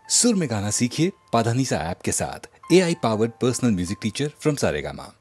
सुर में गाना सीखिए पाधानीसा ऐप के साथ। AI powered personal music teacher from Saregama.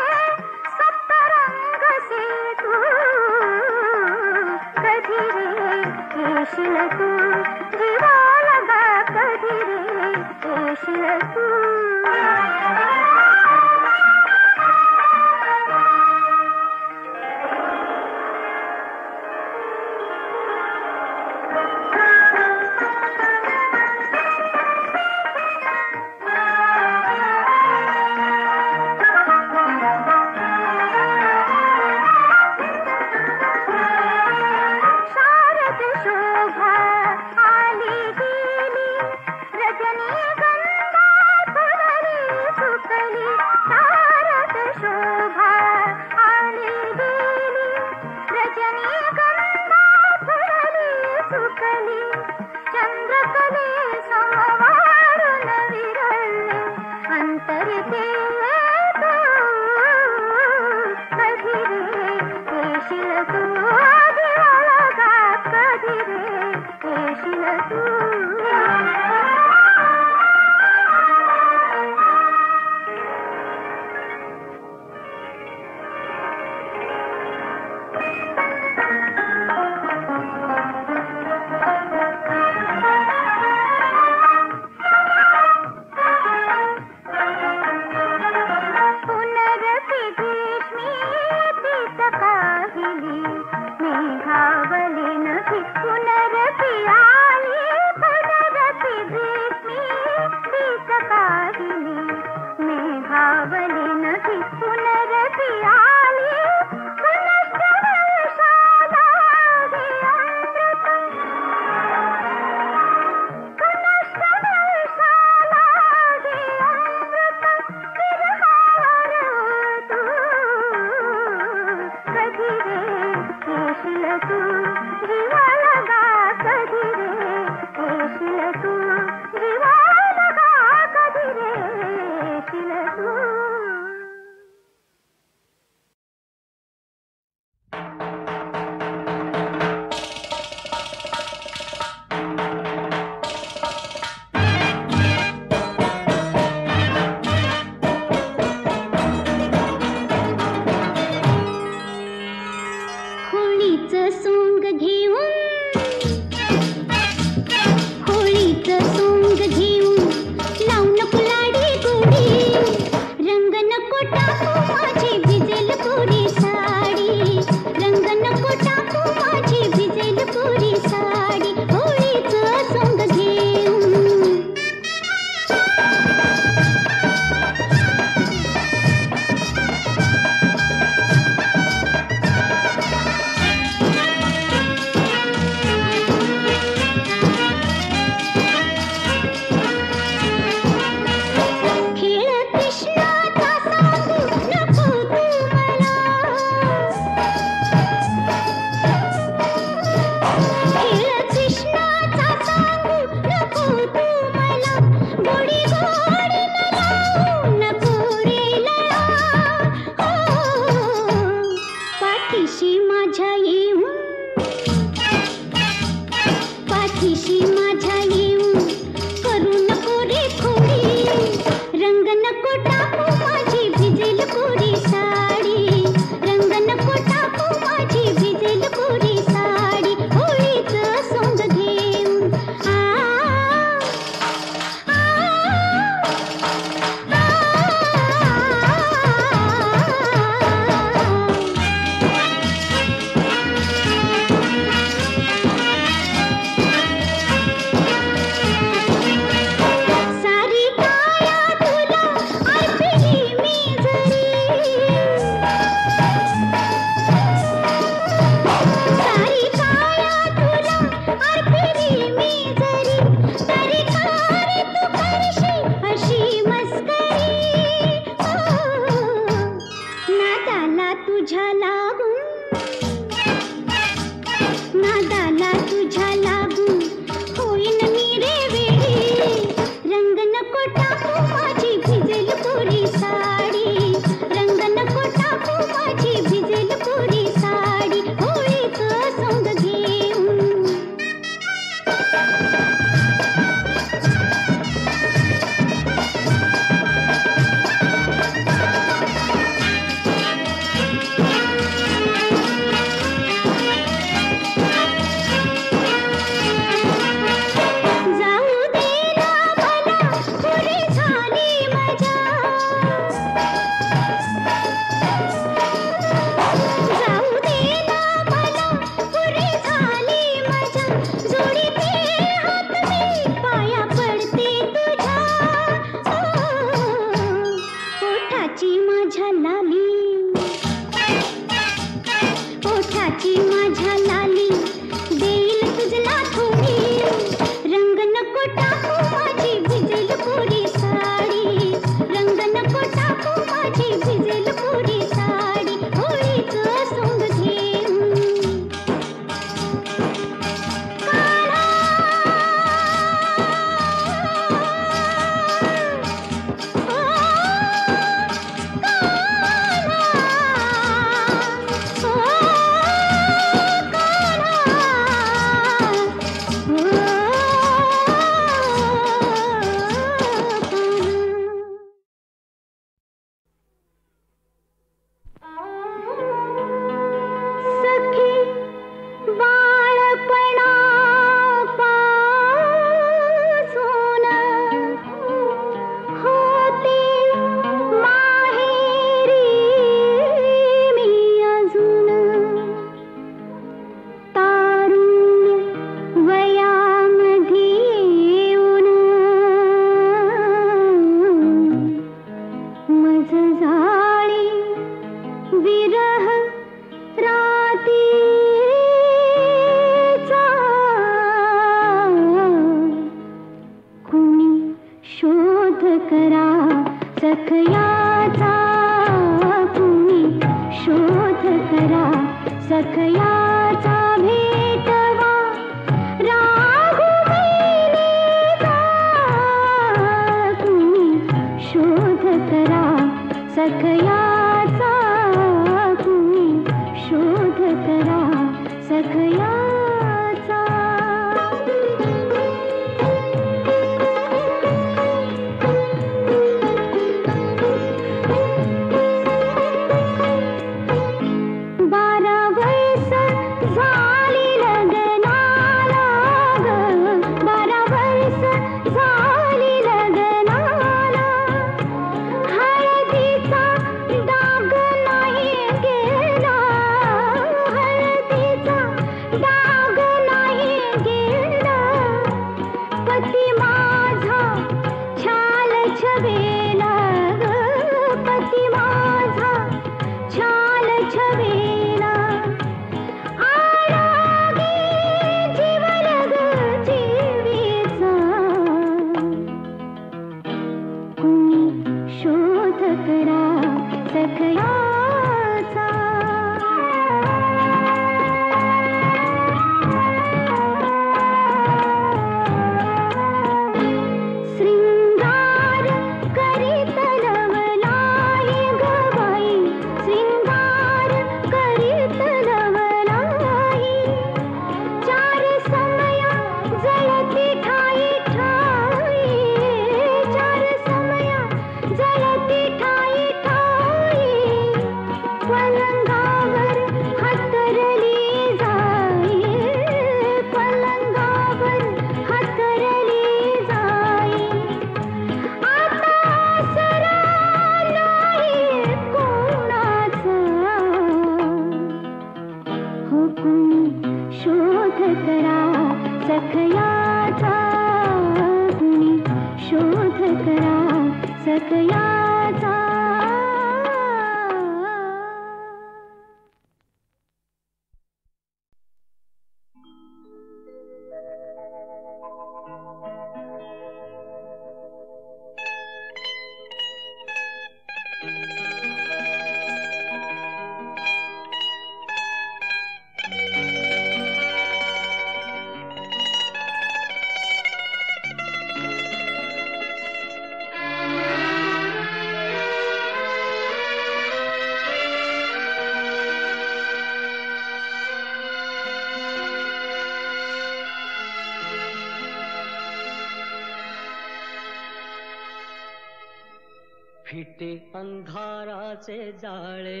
फिटे अंधाराचे जाळे,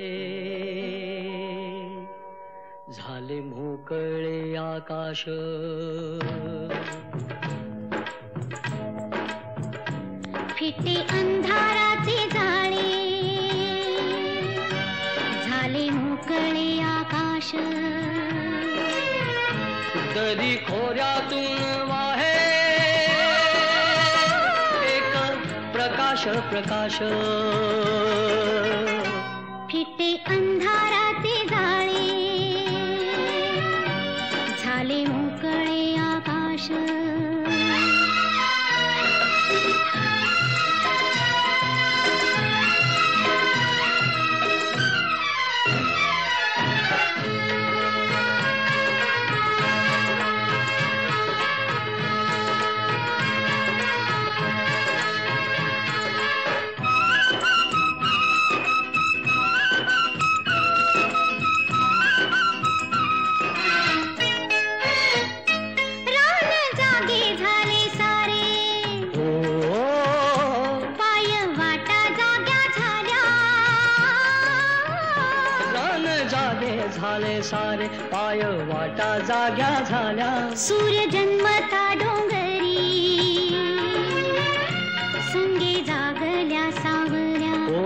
झाले मोकळे आकाश. फिटे अंधाराचे जाळे, झाले मोकळे आकाश. दरी खोऱ्यातून वाहे एक प्रकाश प्रकाश. फिटे अंधाराचे जाळे, झाले मोकळे आकाश. झाले सारे पाय वाटा जाग्या झाल्या. सूर्य जन्मता डोंगरी, संगे जागल्या सावल्या. ओ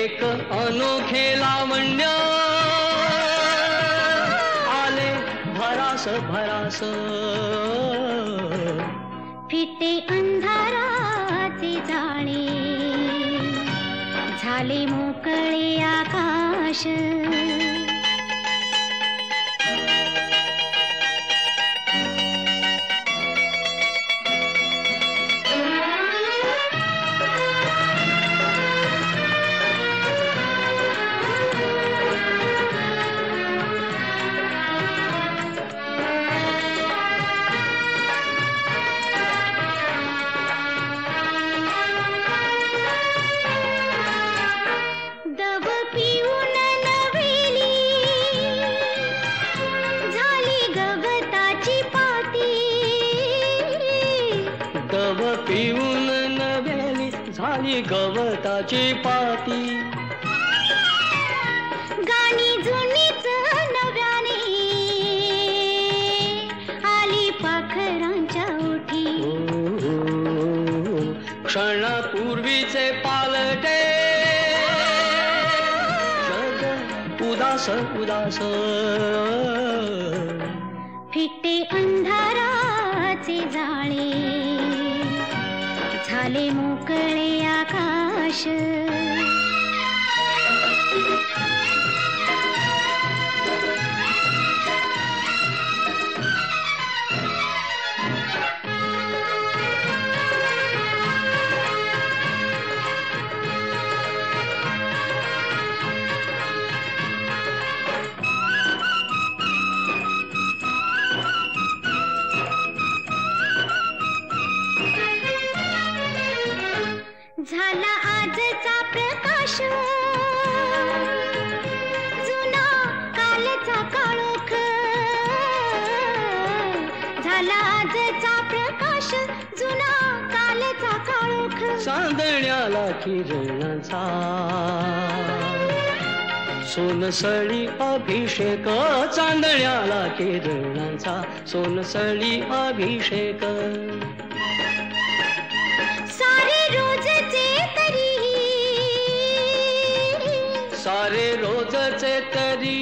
एक अनोखे लावण्य आले भरास भरास. फिटे अंधाराचे जाळे, झाले मोकळे आकाश. पिऊन नव्याली झाली गवताची पाती. गाणी जुनीच नव्याने आली पाखरांच्या ओठी. क्षणापूर्वीचे पालटे जग उदास उदास. फिटे अंधाराचे जाळे, झाले मोकळे आकाश. झाला आजचा प्रकाश, जुना कालचा काळोख. झाला आजचा प्रकाश, जुना कालचा काळोख. चांदण्याला किरणाचा सोनसळी अभिषेक. चांदण्याला किरणाचा सोनसळी अभिषेक. सारे रोजचे तरी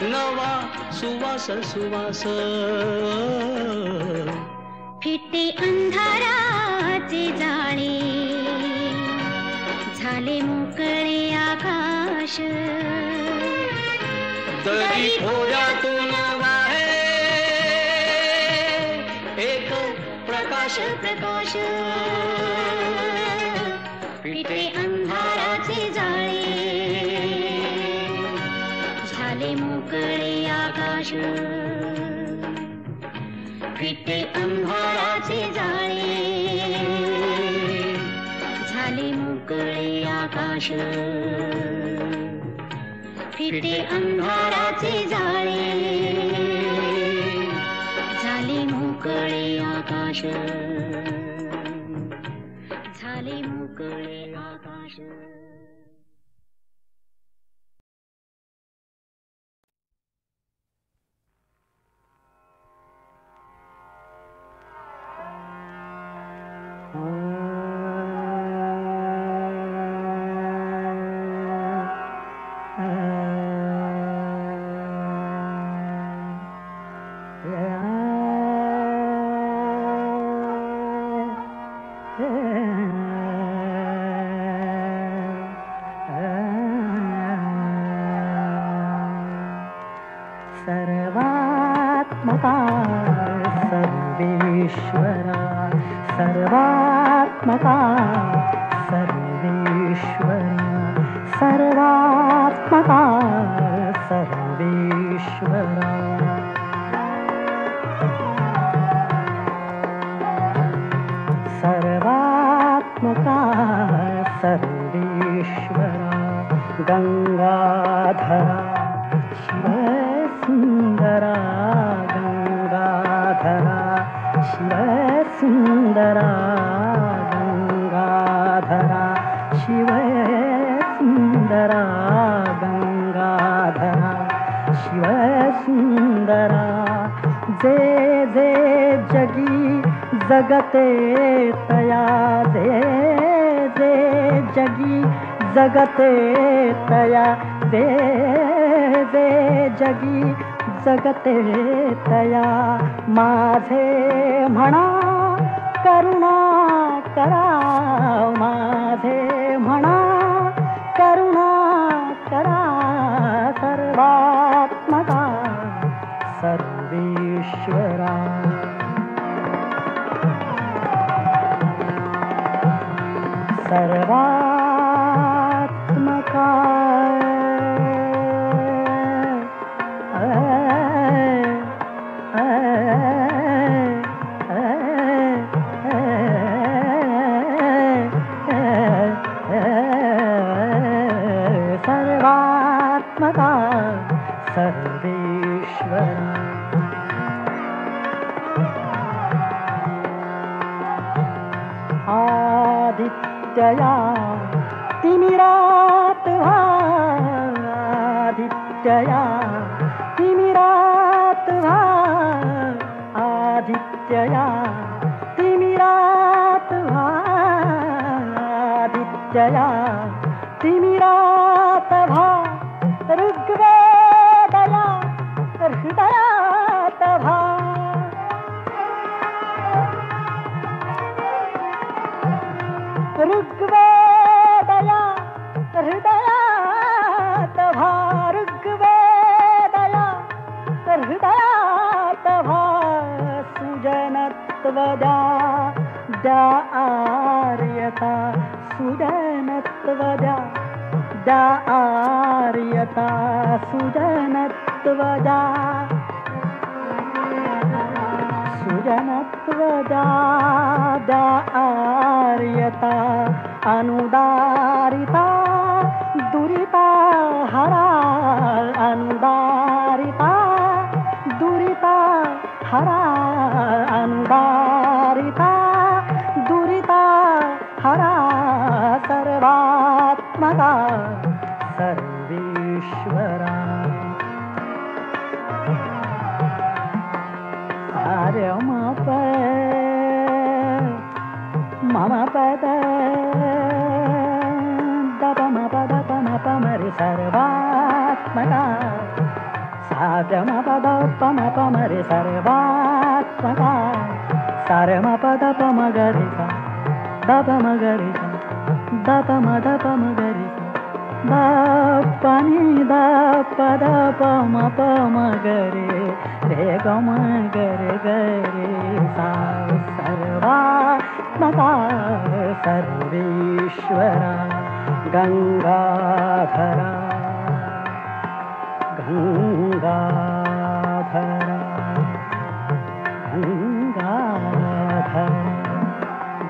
नवा सुवास सुवास. फिटे अंधाराचे जाळे, झाले मोकळे आकाश. दरी खोऱ्यातून वाहे एक प्रकाश प्रकाश. फिटे अंधाराचे जाळे, झाले मोकळे आकाश. फिटे अंधाराचे जाळे, झाले मोकळे आकाश. फिटे अंधाराचे जाळे, झाले मोकळे आकाश. मोकळे आकाश. सर्वात्मका सर्वेश्वरा सर्वात्मका सर्वेश्वरा सर्वात्मका सर्वेश्वरा सर्वात्मका सर्वेश्वरा गंगाधरा शिवसुंदरा गंगाधरा शिवसुंदरा गंगाधरा शिवसुंदरा गंगाधरा शिवसुंदरा जे जे जगी जगते तया जे जे जगी जगते तया जे जे जगी जगते तया माझे म्हणा करुणा करा माझे म्हणा करुणा करा सर्वात्मका सर्वेश्वरा सर्वात्मका सर्वात्मका सर्वेश्वरा आदित्यया तिमिरात व्हा आदित्यया तिमिरात व्हा आदित्यया तिमिरात व्हा आदित्यया तिमिरात व्हा ऋग्वेदया हृदयात व्हा ऋग्वेदया हृदयात व्हा ऋग्वेदया हृदयात व्हा सुजनत्व द्या द्या आर्यता सुजनत्व द्या द्या आर्यता सुजनत्व द्या सुजनत्व द्या द्या आर्यता अनुदारिता दुरिता हरा अनुदारिता दुरिता हरा अनुदारिता दुरिता हरा सर्वात्मका सर्वेश्वरा सारे मम पद दपम पद पम पमरि सर्वात्मका साधम पद पम पमरि सर्वात्मका सारम पद पम गरिसा दपम गरिसा दपम दपम गरिसा दपनि दपद पम पम गरे रे गम गरे गरे सा सर्वात्मका सर्वेश्वरा गंगाधरा गंगाधरा गंगाधरा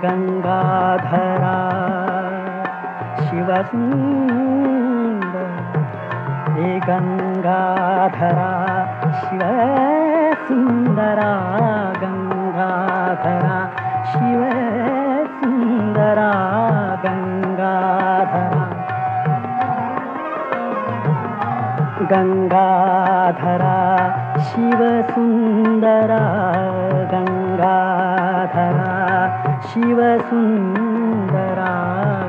गंगाधरा शिवसुंदर हे गंगाधरा शिवसुंदरा गंगाधरा शिवसुंदरा गंगा गंगाधरा शिवसुंदरा गंगाधरा शिवसुंदरा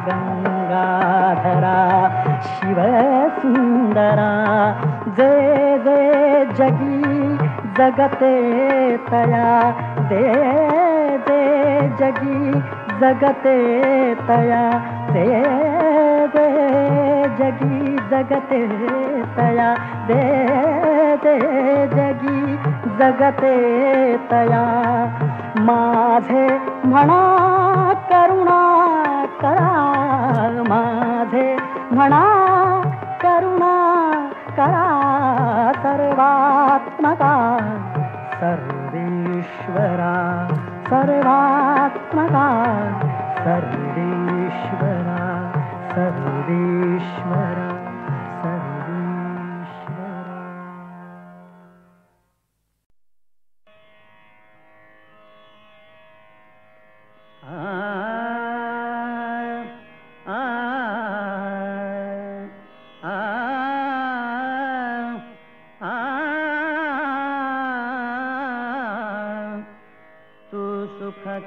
गंगाधरा शिवसुंदरा जय जय जगी जगते तया दे जय जगी जगते तया दे जगी जगते तया दे जगी जगते तया माझे म्हणा करुणा करा माझे म्हणा करुणा करा सर्वात्मका सर्वेश्वरा सर्वात्मका सर्वेश्वरा सर्वेश्वरा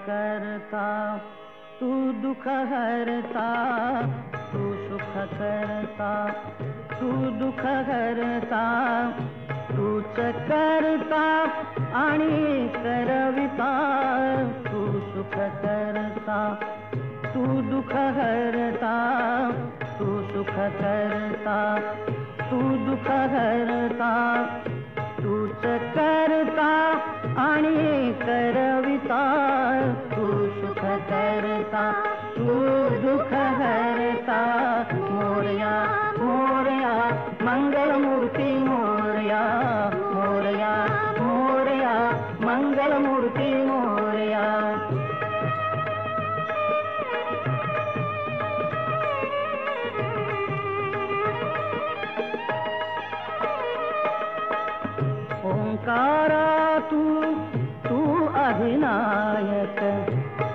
करता तू दुख हरता तू सुख करता तू दुख हरता तूच करता आणि करविता तू सुख करता तू दुख हरता तू सुख करता तू दुख हरता तूच करता आणि करविता तू सुख करता तू दुख हरता मोरया मोरया मंगलमूर्ती मोरया मोरया मोरया मंगलमूर्ती मोरया ओंकारा तू अधिनायक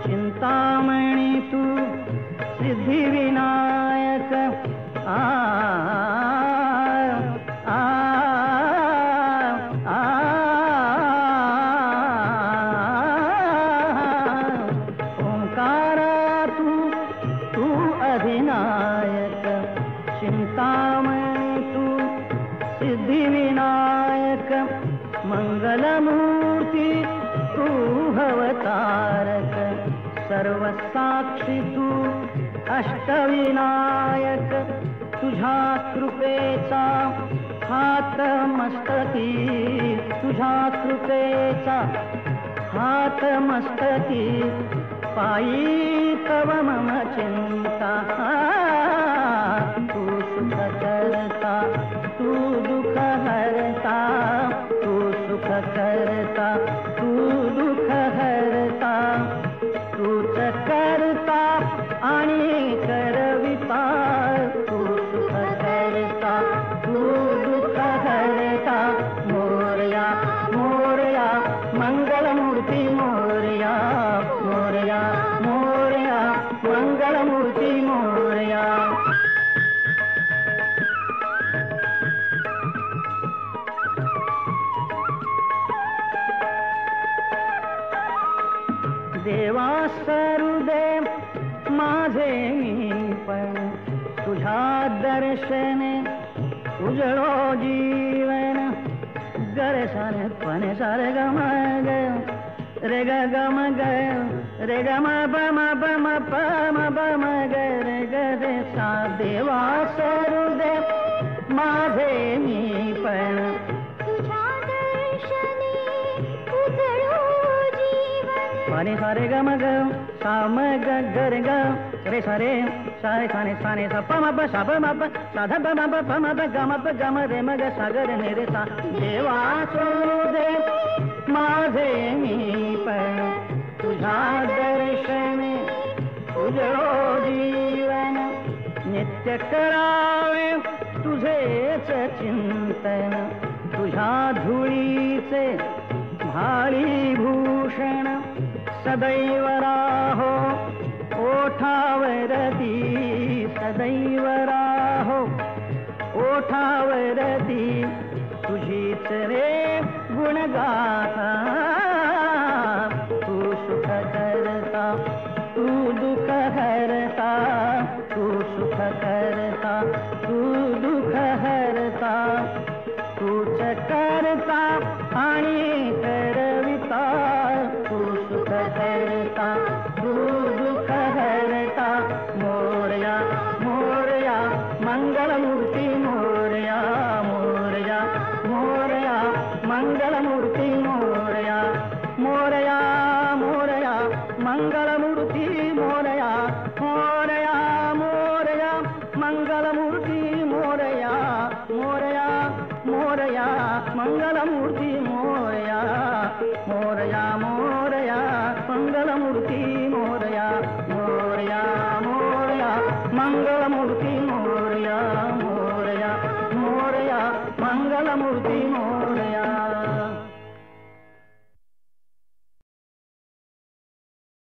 चिंतामणी तू सिद्धिविनायक आ आ आ ओंकारा तू अधिनायक चिंतामणी तू सिद्धिविनायक मंगलमूर्ती तू भवतारक सर्वसाक्षी तू अष्टविनायक तुझ्या कृपेचा हात मस्तकी तुझ्या कृपेचा हात मस्तकी पायी तव मम चिंता तू सुख करता तू दुख हरता तू सुख करता तू दुख हरता तूच करता आणि करविता तू सुख करता तू दुख हरता मोरया मोरया मंगलमूर्ती मोरया मोरया मोरया मंगलमूर्ती मोरया देवा सरुदे माझे मी पण तुझ्या दर्शने उजळो जीवन गरे सारे पने सारे गम ग रे ग गम ग रे ग म प म प म प म प म ग रे ग रे सा देवा सरुदे माझे मी पण पाने सारे ग म ग सा म ग ग रे ग रे सारे सारे साने साने सा प म प सा प म प सा ध प म प प म प ग म प ग म रे म ग सा ग रे रे सा देवा सरुदे माझे मी पण तुझ्या दर्शने उजळो जीवन नित्य करावे तुझेच चिंतन तुझ्या धुळीचे भाळी भूषण सदैव राहो ओठावरती सदैव राहो, ओठावरती तुझीच रे गुणगाथा. तू सुख करता, तू दुःख हरता, तू सुख करता, तू दुःख हरता. तूच करता आणि करविता, तू सुख करता, तू दुःख हरता. मोरया मोरया मंगलमूर्ती मोरया, मोरया मोरया मंगलमूर्ती मोरया. मोरया मोरया मंगलमूर्ती मोरया, मोरया मोरया मंगलमूर्ती मोरया. मोरया मोरया मंगलमूर्ती मोरया, मोरया मोरया मंगलमूर्ती मोरया. मोरया मोरया मंगलमूर्ती